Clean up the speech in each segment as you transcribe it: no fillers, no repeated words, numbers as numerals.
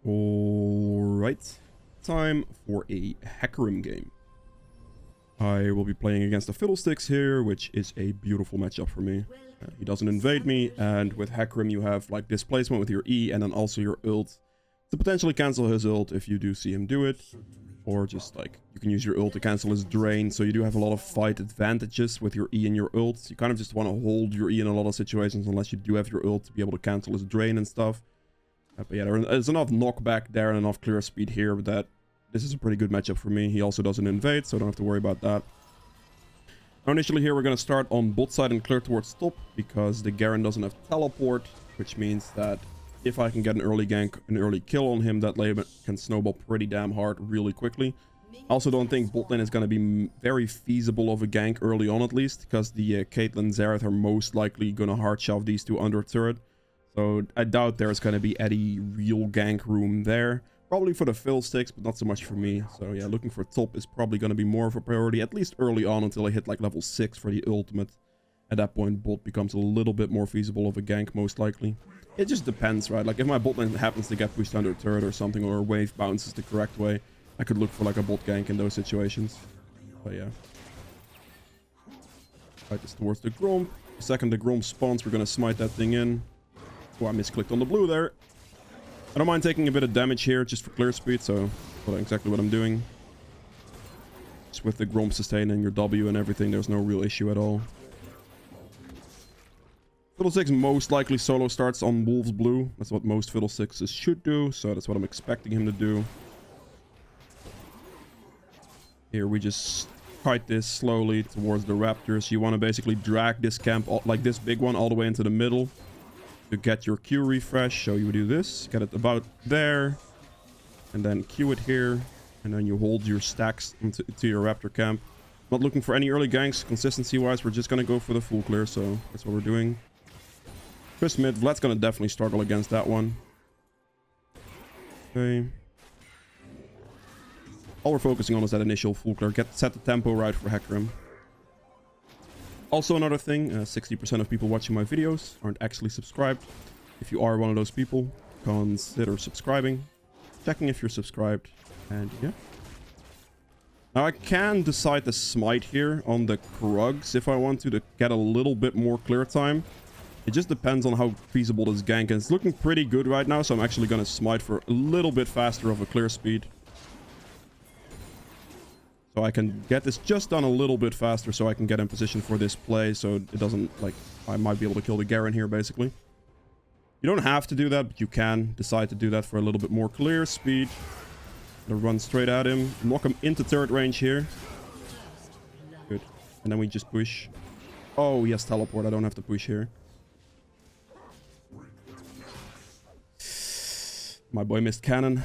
Alright, time for a Hecarim game. I will be playing against the Fiddlesticks here, which is a beautiful matchup for me. He doesn't invade me, and with Hecarim you have like displacement with your E and then also your ult to potentially cancel his ult if you do see him do it. Or just like, you can use your ult to cancel his drain, so you do have a lot of fight advantages with your E and your ult. You kind of just want to hold your E in a lot of situations unless you do have your ult to be able to cancel his drain and stuff. But yeah, there's enough knockback there and enough clear speed here that this is a pretty good matchup for me. He also doesn't invade, so I don't have to worry about that. Now initially here we're going to start on bot side and clear towards top, because the Garen doesn't have teleport, which means that if I can get an early gank, an early kill on him, that lane can snowball pretty damn hard really quickly. I also don't think bot lane is going to be very feasible of a gank early on at least, because the Caitlyn Xerath are most likely going to hard shove these two under turret. So I doubt there's going to be any real gank room there. Probably for the Fiddlesticks, but not so much for me. So yeah, looking for top is probably going to be more of a priority, at least early on until I hit like level 6 for the ultimate. At that point, bot becomes a little bit more feasible of a gank, most likely. It just depends, right? Like if my bot lane happens to get pushed under turret or something, or a wave bounces the correct way, I could look for like a bot gank in those situations. But yeah. Fight this towards the Gromp. The second the Gromp spawns, we're going to smite that thing in. Oh, I misclicked on the blue there. I don't mind taking a bit of damage here just for clear speed, so that's exactly what I'm doing. Just with the Gromp sustain and your W and everything, there's no real issue at all. Fiddlesticks most likely solo starts on Wolf's blue. That's what most Fiddlesticks should do, so that's what I'm expecting him to do. Here we just fight this slowly towards the Raptors. You want to basically drag this camp, like this big one, all the way into the middle. To get your Q refresh, so you do this, get it about there, and then Q it here, and then you hold your stacks to your Raptor camp. Not looking for any early ganks, consistency wise, we're just gonna go for the full clear, so that's what we're doing. Chris mid, Vlad's gonna definitely struggle against that one. Okay. All we're focusing on is that initial full clear, set the tempo right for Hecarim. Also another thing, 60% of people watching my videos aren't actually subscribed. If you are one of those people, consider subscribing, checking if you're subscribed, and yeah. Now I can decide to smite here on the Krugs if I want to get a little bit more clear time. It just depends on how feasible this gank is. It's looking pretty good right now, so I'm actually going to smite for a little bit faster of a clear speed. So I can get this just done a little bit faster so I can get in position for this play, so it doesn't, like, I might be able to kill the Garen here, basically. You don't have to do that, but you can decide to do that for a little bit more clear speed. Run straight at him, knock him into turret range here. Good. And then we just push. Oh, yes, teleport. I don't have to push here. My boy missed cannon.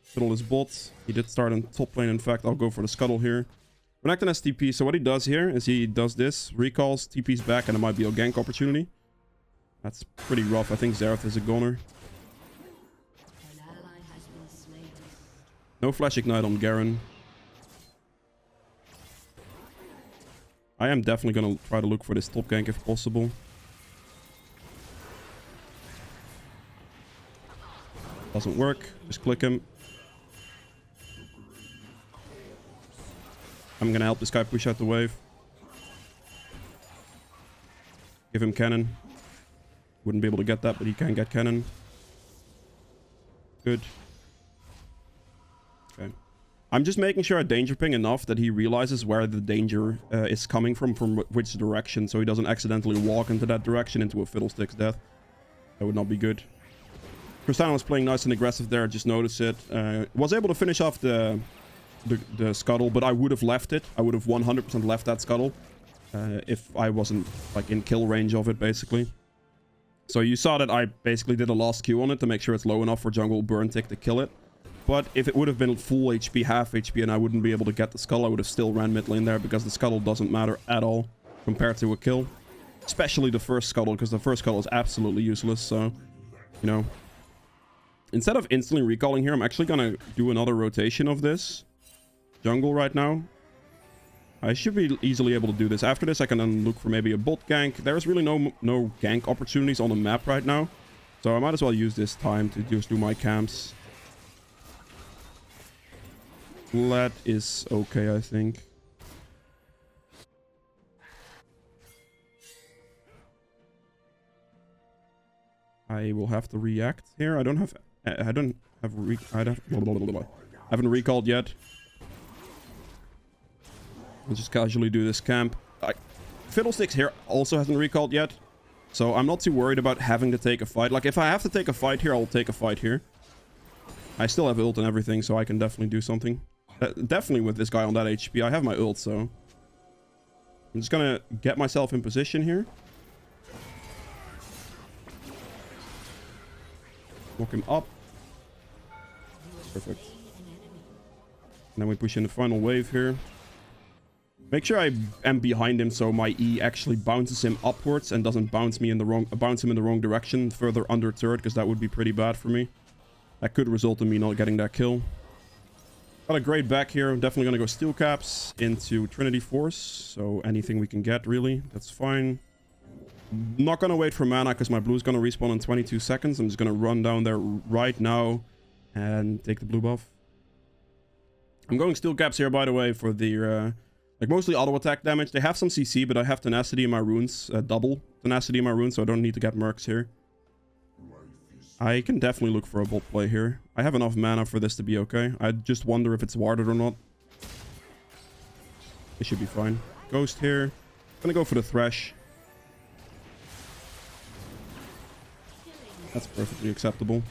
Fiddle is bot. He did start in top lane. In fact, I'll go for the scuttle here. Renekton has TP, so what he does here is he does this, recalls, TP's back, and it might be a gank opportunity. That's pretty rough. I think Xerath is a goner. No flash ignite on Garen. I am definitely going to try to look for this top gank if possible. Doesn't work. Just click him. I'm gonna help this guy push out the wave. Give him cannon. Wouldn't be able to get that, but he can get cannon. Good. Okay. I'm just making sure I danger ping enough that he realizes where the danger is coming from which direction, so he doesn't accidentally walk into that direction into a Fiddlestick's death. That would not be good. Cristana was playing nice and aggressive there, just noticed it. Was able to finish off the scuttle, but I would have left it. I would have 100% left that scuttle if I wasn't like in kill range of it, basically. So you saw that I basically did a last Q on it to make sure it's low enough for jungle burn tick to kill it. But if it would have been full HP, half HP, and I wouldn't be able to get the scuttle, I would have still ran mid lane there, because the scuttle doesn't matter at all compared to a kill. Especially the first scuttle, because the first scuttle is absolutely useless, so, you know. Instead of instantly recalling here, I'm actually gonna do another rotation of this jungle right now. I should be easily able to do this. After this, I can then look for maybe a bot gank. There's really no gank opportunities on the map right now. So I might as well use this time to just do my camps. That is okay, I think. I will have to react here. I don't have haven't recalled yet. I'll just casually do this camp. Fiddlesticks here also hasn't recalled yet. So I'm not too worried about having to take a fight. Like, if I have to take a fight here, I'll take a fight here. I still have ult and everything, so I can definitely do something. Definitely with this guy on that HP. I have my ult, so... I'm just gonna get myself in position here. Walk him up. Perfect. And then we push in the final wave here. Make sure I am behind him so my E actually bounces him upwards and doesn't bounce him in the wrong direction further under turret, because that would be pretty bad for me. That could result in me not getting that kill. Got a great back here. I'm definitely gonna go steel caps into Trinity Force, so anything we can get really, that's fine. Not gonna wait for mana because my blue's gonna respawn in 22 seconds. I'm just gonna run down there right now and take the blue buff. I'm going steel caps here, by the way, for the like mostly auto attack damage. They have some CC, but I have tenacity in my runes, double tenacity in my runes, so I don't need to get mercs here. I can definitely look for a bot play here. I have enough mana for this to be okay. I just wonder if it's warded or not. It should be fine. Ghost here. Gonna go for the Thresh. That's perfectly acceptable.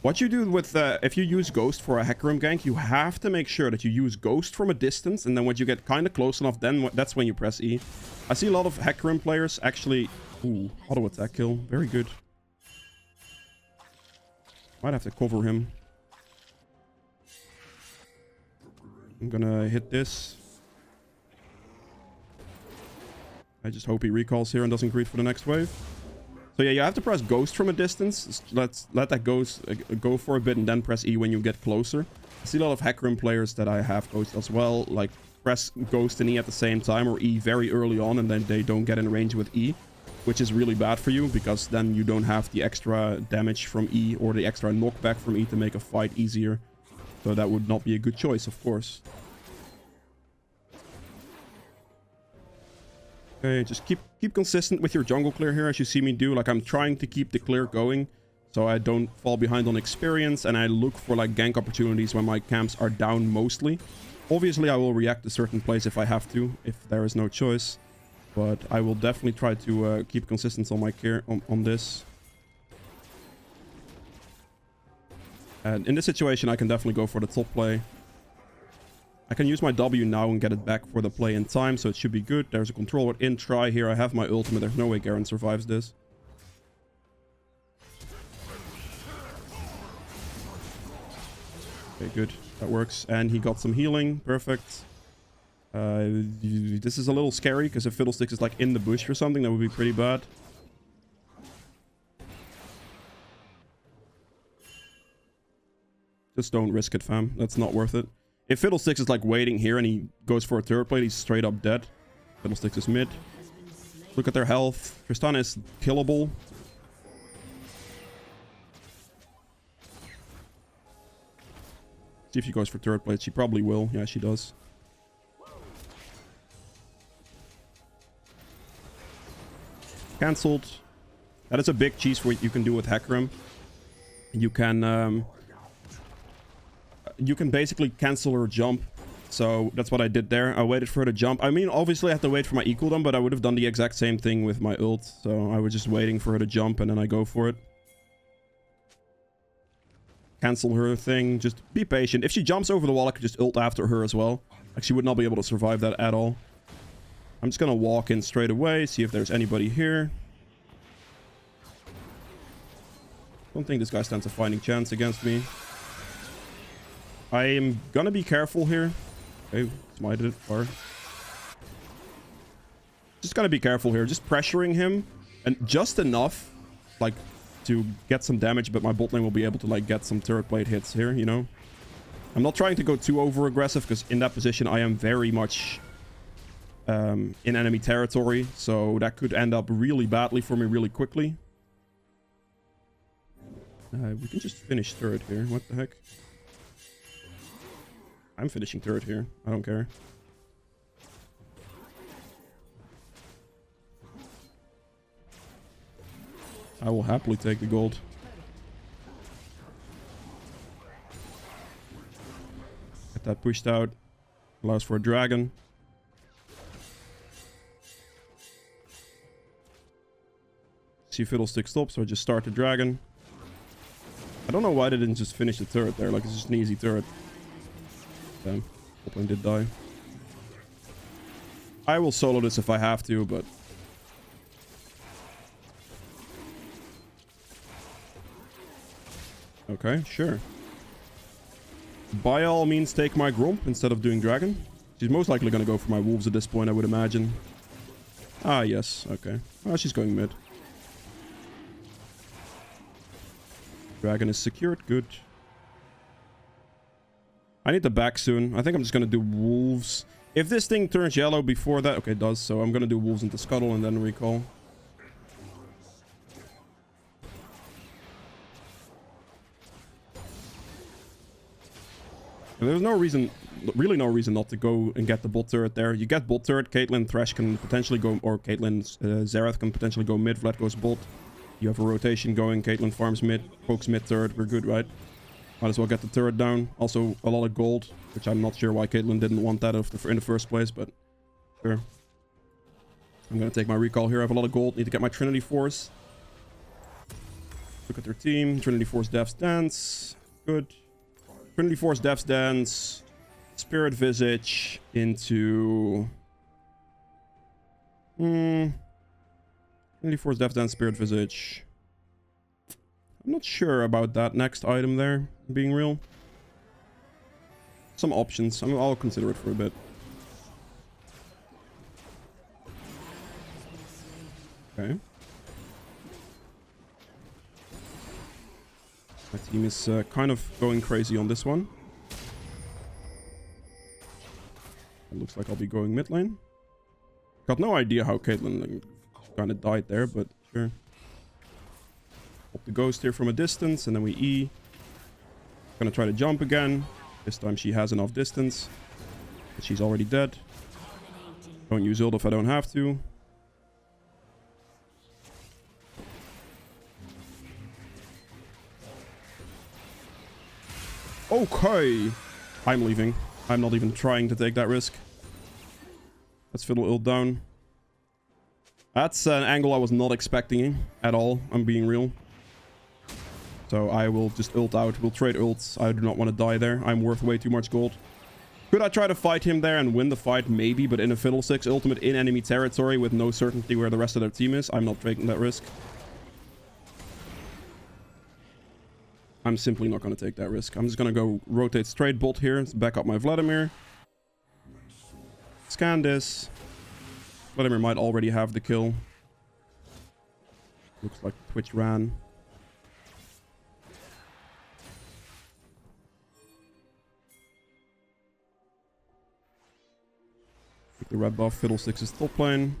What you do with, if you use Ghost for a Hecarim gank, you have to make sure that you use Ghost from a distance, and then when you get kind of close enough, then that's when you press E. I see a lot of Hecarim players actually... Ooh, auto attack kill. Very good. Might have to cover him. I'm gonna hit this. I just hope he recalls here and doesn't greet for the next wave. So yeah, you have to press Ghost from a distance. Let that Ghost go for a bit and then press E when you get closer. I see a lot of Hecarim players that I have Ghost as well, like press Ghost and E at the same time, or E very early on, and then they don't get in range with E, which is really bad for you because then you don't have the extra damage from E or the extra knockback from E to make a fight easier. So that would not be a good choice, of course. Okay, just keep consistent with your jungle clear here, as you see me do. Like, I'm trying to keep the clear going so I don't fall behind on experience, and I look for like gank opportunities when my camps are down mostly. Obviously, I will react to certain plays if I have to, if there is no choice. But I will definitely try to keep consistent on my care on this. And in this situation, I can definitely go for the top play. I can use my W now and get it back for the play in time, so it should be good. There's a controller in try here. I have my ultimate. There's no way Garen survives this. Okay, good. That works. And he got some healing. Perfect. This is a little scary, because if Fiddlesticks is like in the bush or something, that would be pretty bad. Just don't risk it, fam. That's not worth it. If Fiddlesticks is like waiting here and he goes for a turret plate, he's straight up dead. Fiddlesticks is mid. Look at their health. Tristana is killable. See if she goes for turret plate. She probably will. Yeah, she does. Cancelled. That is a big cheese for what you can do with Hecarim. You can basically cancel her jump. So that's what I did there. I waited for her to jump. I mean, obviously I had to wait for my E cooldown, but I would have done the exact same thing with my ult. So I was just waiting for her to jump and then I go for it. Cancel her thing. Just be patient. If she jumps over the wall, I could just ult after her as well. Like, she would not be able to survive that at all. I'm just gonna walk in straight away, see if there's anybody here. Don't think this guy stands a fighting chance against me. I am gonna be careful here. Okay, smited it far. Just gotta be careful here. Just pressuring him, and just enough, like, to get some damage, but my bot lane will be able to, like, get some turret plate hits here, you know? I'm not trying to go too over aggressive, because in that position I am very much in enemy territory, so that could end up really badly for me really quickly. We can just finish turret here. What the heck? I'm finishing turret here. I don't care. I will happily take the gold. Get that pushed out. Allows for a dragon. See Fiddlestick stop, so I just start the dragon. I don't know why they didn't just finish the turret there. Like, it's just an easy turret. Damn. Hoping did die. I will solo this if I have to, but... Okay, sure. By all means, take my Gromp instead of doing Dragon. She's most likely going to go for my Wolves at this point, I would imagine. Ah, yes. Okay. Oh, she's going mid. Dragon is secured. Good. I need the back soon. I think I'm just going to do Wolves. If this thing turns yellow before that... Okay, it does. So I'm going to do Wolves into Scuttle and then recall. There's no reason, really no reason not to go and get the bot turret there. You get bot turret, Caitlyn, Thresh can potentially go, or Caitlyn, Xerath can potentially go mid, Vlad goes bot. You have a rotation going, Caitlyn farms mid, pokes mid turret, we're good, right? Might as well get the turret down. Also, a lot of gold, which I'm not sure why Caitlyn didn't want that in the first place, but sure. I'm gonna take my recall here, I have a lot of gold, need to get my Trinity Force. Look at their team, Trinity Force Devs Dance, good. Trinity Force Devs Dance, Spirit Visage into... Trinity Force Devs Dance, Spirit Visage. I'm not sure about that next item there, being real. Some options. I'll consider it for a bit. Okay. My team is kind of going crazy on this one. It looks like I'll be going mid lane. Got no idea how Caitlyn kind of died there, but sure. Pop the ghost here from a distance, and then we E. Gonna try to jump again. This time she has enough distance. But she's already dead. Don't use ult if I don't have to. Okay. I'm leaving. I'm not even trying to take that risk. Let's fiddle ult down. That's an angle I was not expecting at all. I'm being real. So I will just ult out. We'll trade ults. I do not want to die there. I'm worth way too much gold. Could I try to fight him there and win the fight? Maybe, but in a Fiddlesticks ultimate in enemy territory with no certainty where the rest of their team is, I'm not taking that risk. I'm simply not going to take that risk. I'm just going to go rotate straight bot here. Back up my Vladimir. Scan this. Vladimir might already have the kill. Looks like Twitch ran. Take the red buff. Fiddlesticks is top lane.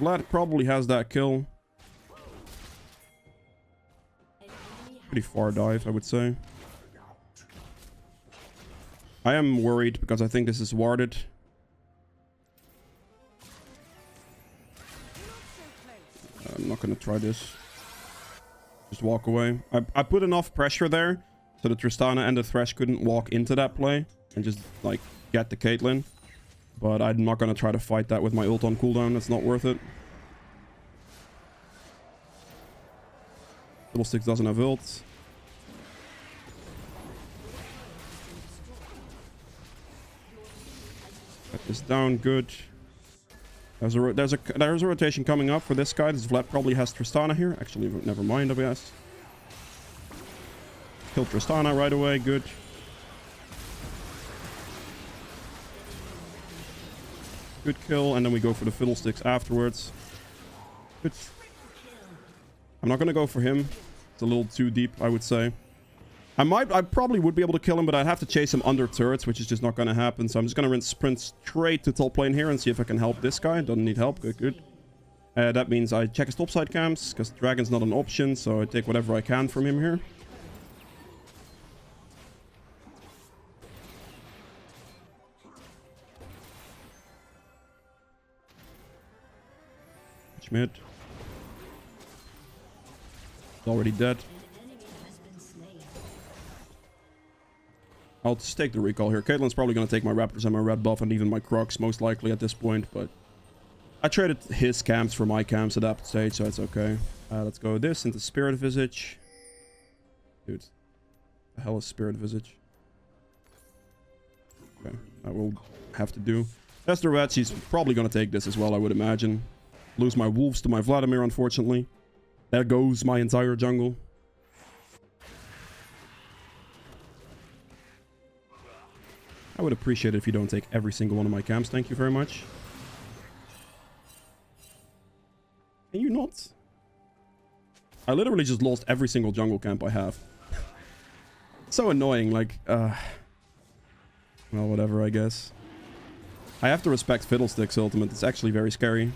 Vlad probably has that kill. Pretty far dive, I would say. I am worried because I think this is warded. I'm not going to try this. Just walk away. I put enough pressure there so that Tristana and the Thresh couldn't walk into that play and just, like, get the Caitlyn. But I'm not going to try to fight that with my ult on cooldown. That's not worth it. Fiddlesticks doesn't have ult. Get this down. Good. There's a rotation coming up for this guy. This Vlad probably has Tristana here. Actually, never mind, I guess. Kill Tristana right away. Good. Good kill, and then we go for the Fiddlesticks afterwards. Good. I'm not going to go for him. It's a little too deep, I would say. I probably would be able to kill him, but I'd have to chase him under turrets, which is just not going to happen. So I'm just going to sprint straight to top lane here and see if I can help this guy. Doesn't need help. Good, good. That means I check his topside camps, because Dragon's not an option, so I take whatever I can from him here. Mid. Already dead. I'll just take the recall here. Caitlyn's probably going to take my Raptors and my red buff and even my Crocs most likely at this point, but I traded his camps for my camps at that stage, so it's okay. Let's go with this into Spirit Visage. Dude, the hell is Spirit Visage? Okay, that will have to do. That's the red. She's probably going to take this as well, I would imagine. Lose my wolves to my Vladimir, unfortunately. There goes my entire jungle. I would appreciate it if you don't take every single one of my camps. Thank you very much. Can you not? I literally just lost every single jungle camp I have. So annoying, like, well, whatever, I guess. I have to respect Fiddlestick's ultimate. It's actually very scary.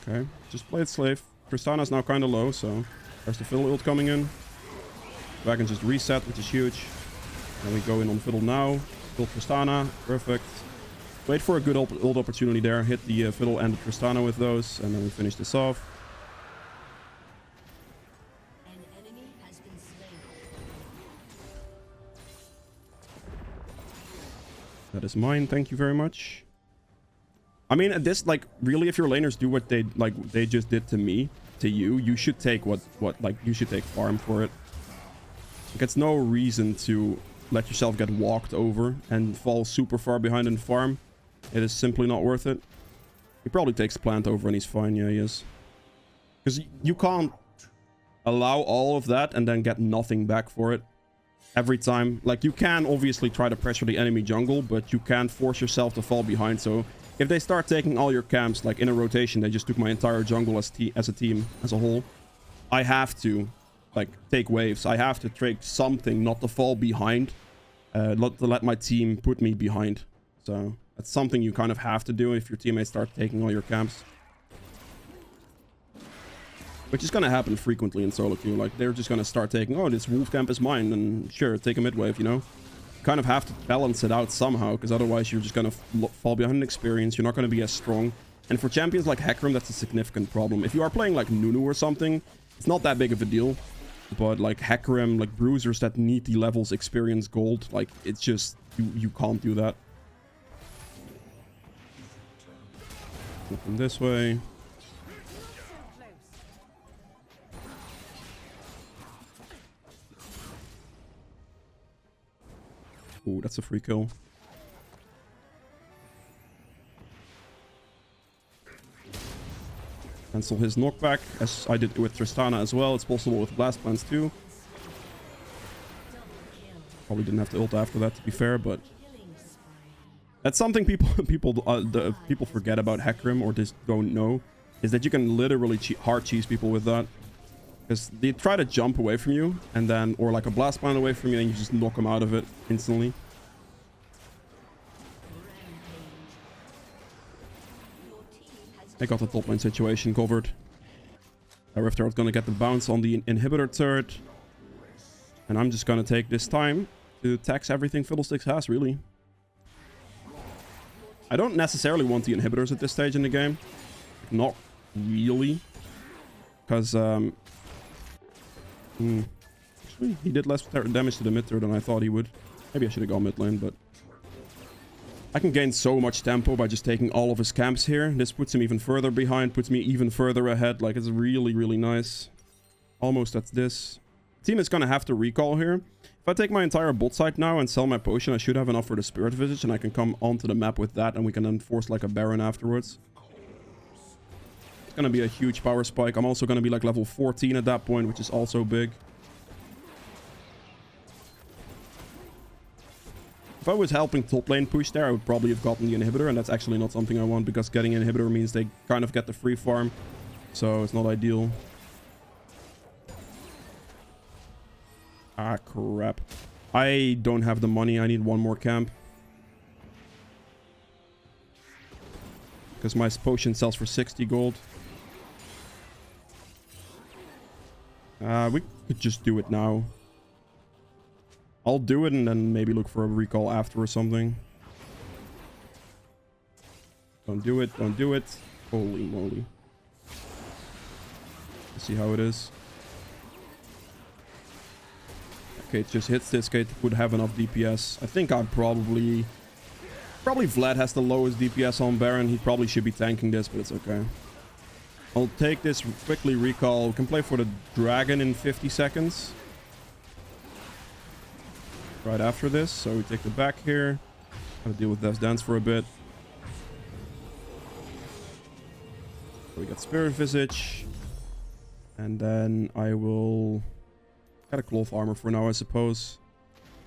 Okay, just play it slave. Tristana's now kind of low, so there's the Fiddle ult coming in. Dragon just reset, which is huge. And we go in on Fiddle now. Fiddle Tristana, perfect. Wait for a good ult opportunity there. Hit the Fiddle and the Tristana with those, and then we finish this off. An enemy has been slain. That is mine, thank you very much. I mean, this, like, really, if your laners do what they just did to me, to you, you should take you should take farm for it. Like, it's no reason to let yourself get walked over and fall super far behind in farm. It is simply not worth it. He probably takes plant over and he's fine. Yeah, he is. Because you can't allow all of that and then get nothing back for it every time. Like, you can obviously try to pressure the enemy jungle, but you can't force yourself to fall behind. So if they start taking all your camps, like in a rotation, they just took my entire jungle as a team, as a whole. I have to, like, take waves. I have to take something not to fall behind. Not to let my team put me behind. So that's something you kind of have to do if your teammates start taking all your camps. Which is going to happen frequently in solo queue. Like, they're just going to start taking, oh, this wolf camp is mine, and sure, take a mid wave, you know? Kind of have to balance it out somehow, because otherwise you're just going to fall behind in experience. You're not going to be as strong. And for champions like Hecarim, that's a significant problem. If you are playing like Nunu or something, it's not that big of a deal. But like Hecarim, like bruisers that need the levels experience gold, like it's just, you can't do that. From this way. Ooh, that's a free kill. Cancel his knockback, as I did with Tristana as well. It's possible with Blast Plants too. Probably didn't have to ult after that, to be fair, but that's something people forget about Hecarim, or just don't know, is that you can literally hard cheese people with that. Because they try to jump away from you, and then, or like a Blast Plant away from you, and you just knock them out of it instantly. I got the top lane situation covered. Rifter is going to get the bounce on the inhibitor turret. And I'm just going to take this time to tax everything Fiddlesticks has, really. I don't necessarily want the inhibitors at this stage in the game. Not really. Because, actually, he did less damage to the mid turret than I thought he would. Maybe I should have gone mid lane, but I can gain so much tempo by just taking all of his camps here. This puts him even further behind, puts me even further ahead. Like, it's really, really nice. Almost at this. Team is going to have to recall here. If I take my entire bot side now and sell my potion, I should have enough for the Spirit Visage, and I can come onto the map with that, and we can then force like a Baron afterwards. It's going to be a huge power spike. I'm also going to be like level 14 at that point, which is also big. If I was helping top lane push there, I would probably have gotten the inhibitor, and that's actually not something I want, because getting an inhibitor means they kind of get the free farm, so it's not ideal. Ah, crap. I don't have the money. I need one more camp. Because my potion sells for 60 gold. We could just do it now. I'll do it and then maybe look for a recall after or something. Don't do it. Don't do it. Holy moly. Let's see how it is. Okay, it just hits this. Okay, it would have enough DPS. I think I'm probably Vlad has the lowest DPS on Baron. He probably should be tanking this, but it's okay. I'll take this, quickly recall. We can play for the dragon in 50 seconds. Right after this, so we take the back here. Gotta deal with Death's Dance for a bit. So we got Spirit Visage. And then I will... Got a cloth armor for now, I suppose.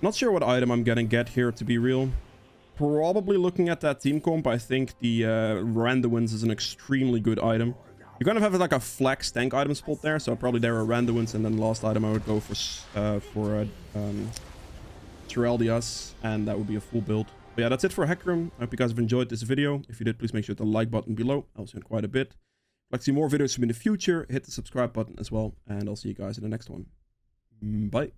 Not sure what item I'm gonna get here, to be real. Probably looking at that team comp, I think the Randuin's is an extremely good item. You kind of have like a flex tank item spot there, so probably there are Randuin's, and then last item I would go for Tereldias, and that would be a full build. But yeah, that's it for Hecarim. I hope you guys have enjoyed this video. If you did, please make sure to hit the like button below. I'll see you in quite a bit. If you'd like to see more videos from me in the future, hit the subscribe button as well, and I'll see you guys in the next one. Bye.